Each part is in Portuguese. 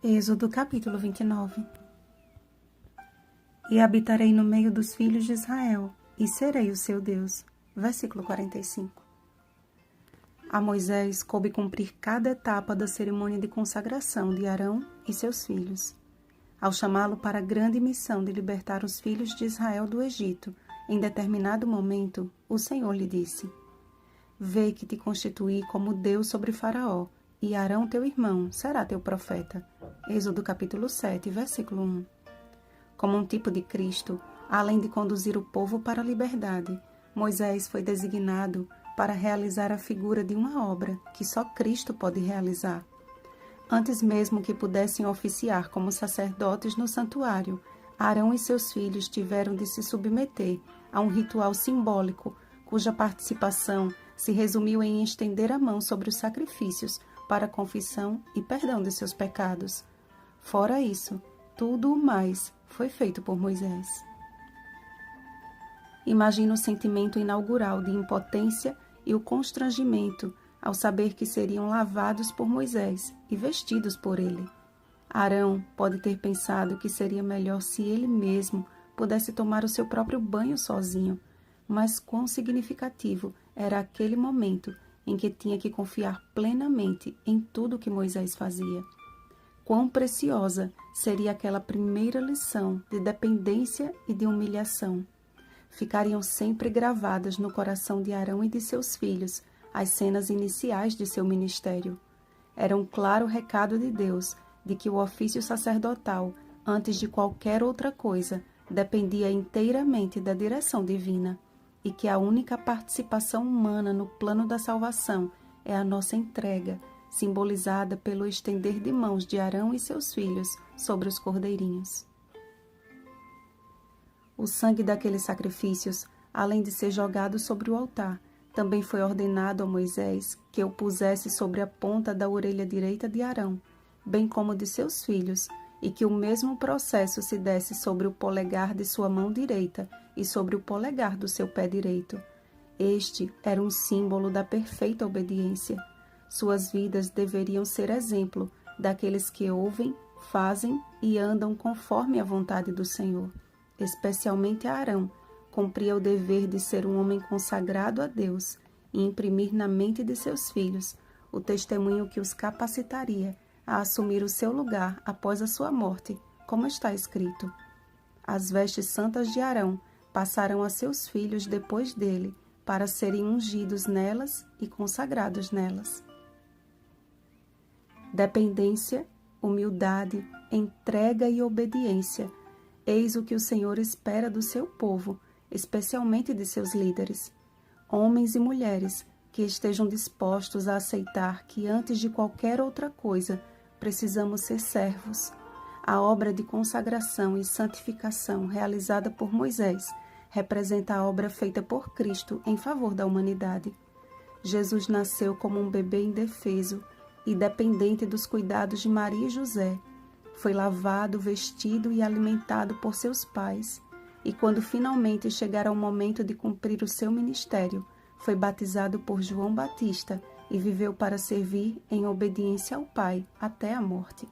Êxodo capítulo 29. E habitarei no meio dos filhos de Israel, e serei o seu Deus. Versículo 45. A Moisés coube cumprir cada etapa da cerimônia de consagração de Arão e seus filhos. Ao chamá-lo para a grande missão de libertar os filhos de Israel do Egito, em determinado momento, o Senhor lhe disse: Vê que te constituí como Deus sobre Faraó, e Arão teu irmão será teu profeta. Êxodo capítulo 7, versículo 1. Como um tipo de Cristo, além de conduzir o povo para a liberdade, Moisés foi designado para realizar a figura de uma obra que só Cristo pode realizar. Antes mesmo que pudessem oficiar como sacerdotes no santuário, Arão e seus filhos tiveram de se submeter a um ritual simbólico, cuja participação se resumiu em estender a mão sobre os sacrifícios para a confissão e perdão de seus pecados. Fora isso, tudo o mais foi feito por Moisés. Imagina o sentimento inaugural de impotência e o constrangimento ao saber que seriam lavados por Moisés e vestidos por ele. Arão pode ter pensado que seria melhor se ele mesmo pudesse tomar o seu próprio banho sozinho, mas quão significativo era aquele momento em que tinha que confiar plenamente em tudo que Moisés fazia. Quão preciosa seria aquela primeira lição de dependência e de humilhação. Ficariam sempre gravadas no coração de Arão e de seus filhos as cenas iniciais de seu ministério. Era um claro recado de Deus de que o ofício sacerdotal, antes de qualquer outra coisa, dependia inteiramente da direção divina, e que a única participação humana no plano da salvação é a nossa entrega, simbolizada pelo estender de mãos de Arão e seus filhos sobre os cordeirinhos. O sangue daqueles sacrifícios, além de ser jogado sobre o altar, também foi ordenado a Moisés que o pusesse sobre a ponta da orelha direita de Arão, bem como de seus filhos, e que o mesmo processo se desse sobre o polegar de sua mão direita e sobre o polegar do seu pé direito. Este era um símbolo da perfeita obediência. Suas vidas deveriam ser exemplo daqueles que ouvem, fazem e andam conforme a vontade do Senhor. Especialmente Arão, cumpria o dever de ser um homem consagrado a Deus e imprimir na mente de seus filhos o testemunho que os capacitaria a assumir o seu lugar após a sua morte, como está escrito: As vestes santas de Arão passarão a seus filhos depois dele, para serem ungidos nelas e consagrados nelas. Dependência, humildade, entrega e obediência. Eis o que o Senhor espera do seu povo, especialmente de seus líderes. Homens e mulheres que estejam dispostos a aceitar que antes de qualquer outra coisa precisamos ser servos. A obra de consagração e santificação realizada por Moisés representa a obra feita por Cristo em favor da humanidade. Jesus nasceu como um bebê indefeso e dependente dos cuidados de Maria e José. Foi lavado, vestido e alimentado por seus pais, e quando finalmente chegar ao momento de cumprir o seu ministério, foi batizado por João Batista e viveu para servir em obediência ao Pai até a morte.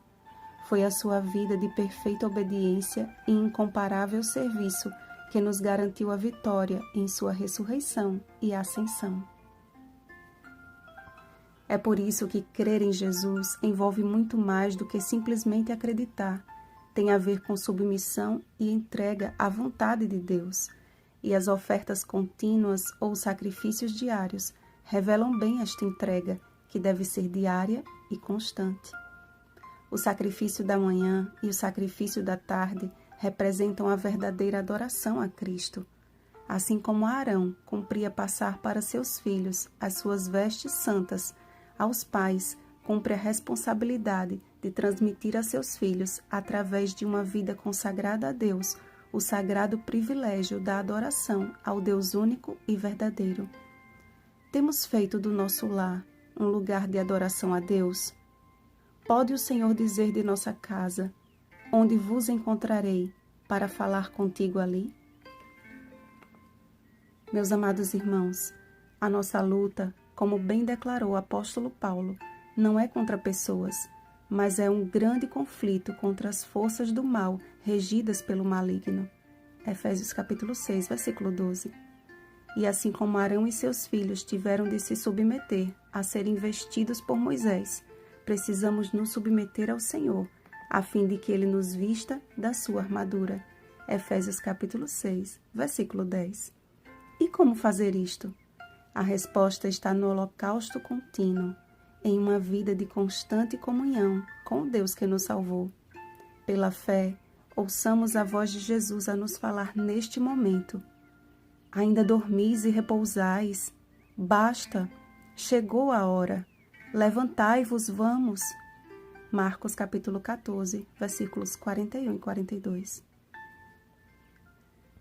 Foi a sua vida de perfeita obediência e incomparável serviço que nos garantiu a vitória em sua ressurreição e ascensão. É por isso que crer em Jesus envolve muito mais do que simplesmente acreditar. Tem a ver com submissão e entrega à vontade de Deus. E as ofertas contínuas ou sacrifícios diários revelam bem esta entrega, que deve ser diária e constante. O sacrifício da manhã e o sacrifício da tarde representam a verdadeira adoração a Cristo. Assim como Arão cumpria passar para seus filhos as suas vestes santas, aos pais cumpre a responsabilidade de transmitir a seus filhos, através de uma vida consagrada a Deus, o sagrado privilégio da adoração ao Deus único e verdadeiro. Temos feito do nosso lar um lugar de adoração a Deus? Pode o Senhor dizer de nossa casa: onde vos encontrarei para falar contigo ali? Meus amados irmãos, a nossa luta, como bem declarou o apóstolo Paulo, não é contra pessoas, mas é um grande conflito contra as forças do mal regidas pelo maligno. Efésios capítulo 6, versículo 12. E assim como Arão e seus filhos tiveram de se submeter a serem vestidos por Moisés, precisamos nos submeter ao Senhor, a fim de que Ele nos vista da sua armadura. Efésios capítulo 6, versículo 10. E como fazer isto? A resposta está no holocausto contínuo, em uma vida de constante comunhão com o Deus que nos salvou. Pela fé, ouçamos a voz de Jesus a nos falar neste momento. Ainda dormis e repousais? Basta, chegou a hora. Levantai-vos, vamos. Marcos capítulo 14, versículos 41 e 42.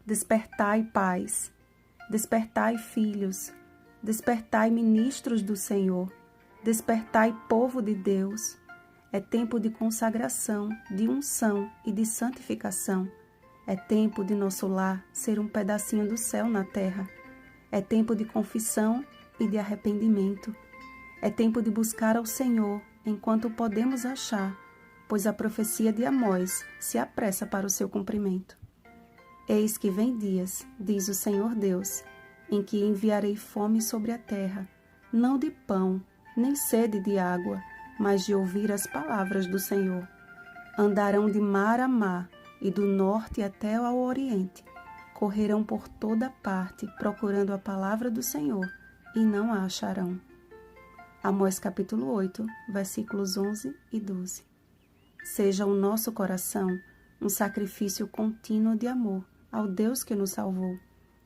Despertai, pais. Despertai, filhos. Despertai, ministros do Senhor. Despertai, povo de Deus. É tempo de consagração, de unção e de santificação. É tempo de nosso lar ser um pedacinho do céu na terra. É tempo de confissão e de arrependimento. É tempo de buscar ao Senhor enquanto podemos achar, pois a profecia de Amós se apressa para o seu cumprimento. Eis que vem dias, diz o Senhor Deus, em que enviarei fome sobre a terra, não de pão, nem sede de água, mas de ouvir as palavras do Senhor. Andarão de mar a mar, e do norte até ao oriente. Correrão por toda parte, procurando a palavra do Senhor, e não a acharão. Amós capítulo 8, versículos 11 e 12. Seja o nosso coração um sacrifício contínuo de amor ao Deus que nos salvou,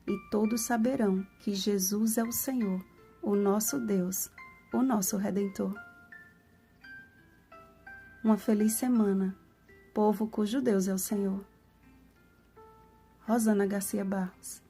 e todos saberão que Jesus é o Senhor, o nosso Deus, o nosso Redentor. Uma feliz semana, povo cujo Deus é o Senhor. Rosana Garcia Barros.